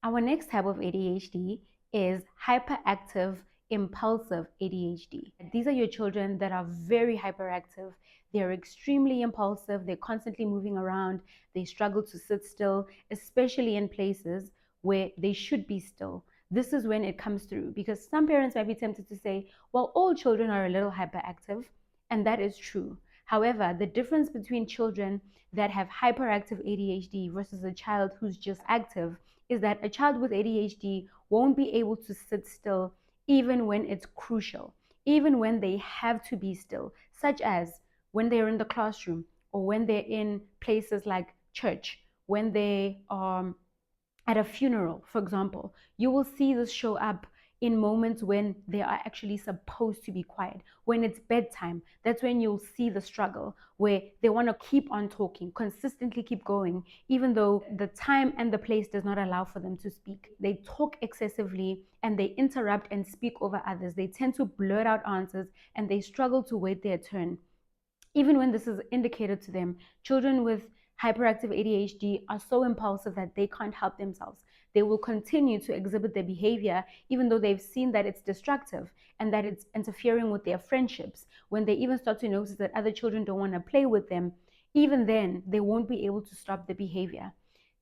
Our next type of ADHD is hyperactive impulsive ADHD. These are your children that are very hyperactive. They're extremely impulsive. They're constantly moving around. They struggle to sit still, especially in places where they should be still. This is when it comes through, because some parents might be tempted to say, well, all children are a little hyperactive, and that is true. However, the difference between children that have hyperactive ADHD versus a child who's just active is that a child with ADHD won't be able to sit still even when it's crucial, even when they have to be still, such as when they're in the classroom or when they're in places like church, when they are at a funeral, for example. You will see this show up in moments when they are actually supposed to be quiet. When it's bedtime, that's when you'll see the struggle, where they want to keep on talking, consistently keep going, even though the time and the place does not allow for them to speak. They talk excessively and they interrupt and speak over others. They tend to blurt out answers and they struggle to wait their turn. Even when this is indicated to them, children with hyperactive ADHD are so impulsive that they can't help themselves. They will continue to exhibit their behavior even though they've seen that it's destructive and that it's interfering with their friendships. When they even start to notice that other children don't want to play with them, even then they won't be able to stop the behavior.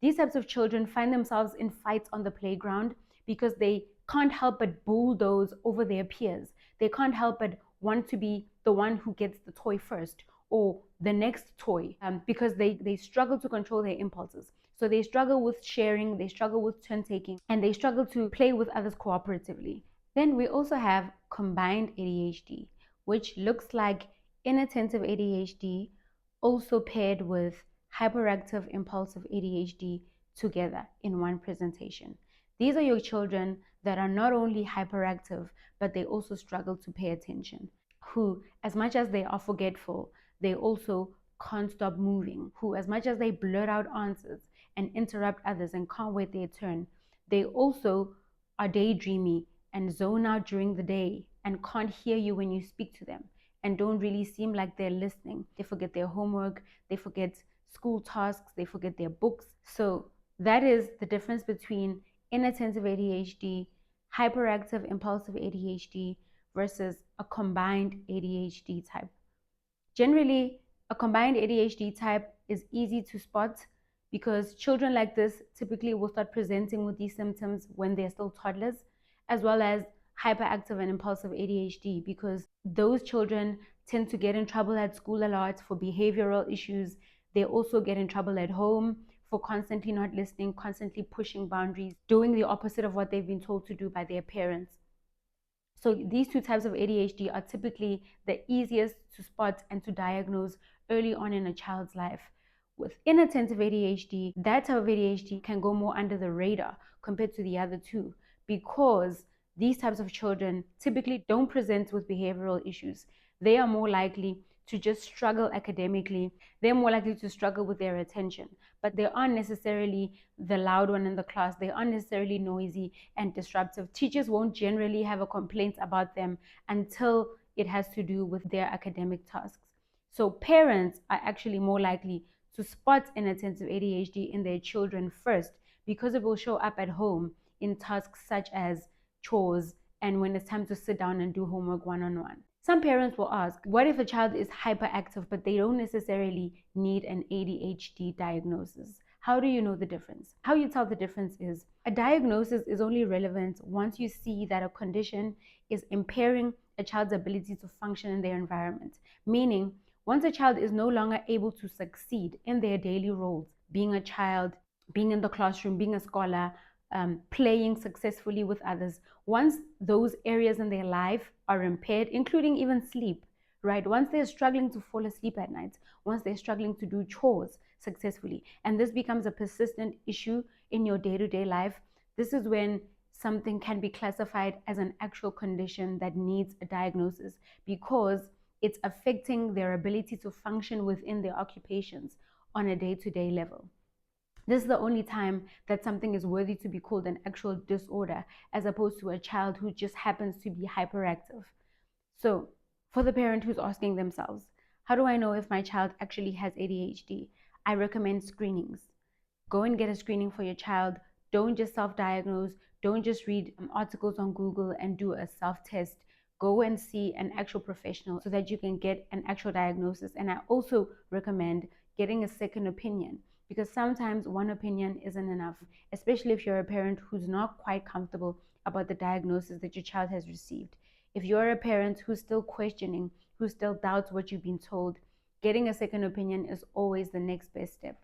These types of children find themselves in fights on the playground because they can't help but bulldoze over their peers. They can't help but want to be the one who gets the toy first or the next toy, because they struggle to control their impulses. So they struggle with sharing, they struggle with turn taking, and they struggle to play with others cooperatively. Then we also have combined ADHD, which looks like inattentive ADHD also paired with hyperactive impulsive ADHD together in one presentation. These are your children that are not only hyperactive, but they also struggle to pay attention, who, as much as they are forgetful, they also can't stop moving, who, as much as they blurt out answers and interrupt others and can't wait their turn, they also are daydreamy and zone out during the day and can't hear you when you speak to them and don't really seem like they're listening. They forget their homework, they forget school tasks, they forget their books. So that is the difference between inattentive ADHD, hyperactive impulsive ADHD versus a combined ADHD type. Generally, a combined ADHD type is easy to spot because children like this typically will start presenting with these symptoms when they're still toddlers, as well as hyperactive and impulsive ADHD, because those children tend to get in trouble at school a lot for behavioral issues. They also get in trouble at home for constantly not listening, constantly pushing boundaries, doing the opposite of what they've been told to do by their parents. So these two types of ADHD are typically the easiest to spot and to diagnose early on in a child's life. With inattentive ADHD, that type of ADHD can go more under the radar compared to the other two, because these types of children typically don't present with behavioral issues. They are more likely to just struggle academically. They're more likely to struggle with their attention, but they aren't necessarily the loud one in the class. They aren't necessarily noisy and disruptive. Teachers won't generally have a complaint about them until it has to do with their academic tasks. So parents are actually more likely to spot inattentive ADHD in their children first, because it will show up at home in tasks such as chores and when it's time to sit down and do homework one-on-one. Some parents will ask, what if a child is hyperactive but they don't necessarily need an ADHD diagnosis? How do you know the difference? How you tell the difference is a diagnosis is only relevant once you see that a condition is impairing a child's ability to function in their environment. Meaning, once a child is no longer able to succeed in their daily roles, being a child, being in the classroom, being a scholar, playing successfully with others, once those areas in their life are impaired, including even sleep, right? Once they're struggling to fall asleep at night, once they're struggling to do chores successfully, and this becomes a persistent issue in your day-to-day life, this is when something can be classified as an actual condition that needs a diagnosis, because it's affecting their ability to function within their occupations on a day-to-day level. This is the only time that something is worthy to be called an actual disorder, as opposed to a child who just happens to be hyperactive. So for the parent who's asking themselves, how do I know if my child actually has ADHD? I recommend screenings. Go and get a screening for your child. Don't just self-diagnose. Don't just read articles on Google and do a self-test. Go and see an actual professional so that you can get an actual diagnosis. And I also recommend getting a second opinion, because sometimes one opinion isn't enough, especially if you're a parent who's not quite comfortable about the diagnosis that your child has received. If you're a parent who's still questioning, who still doubts what you've been told, getting a second opinion is always the next best step.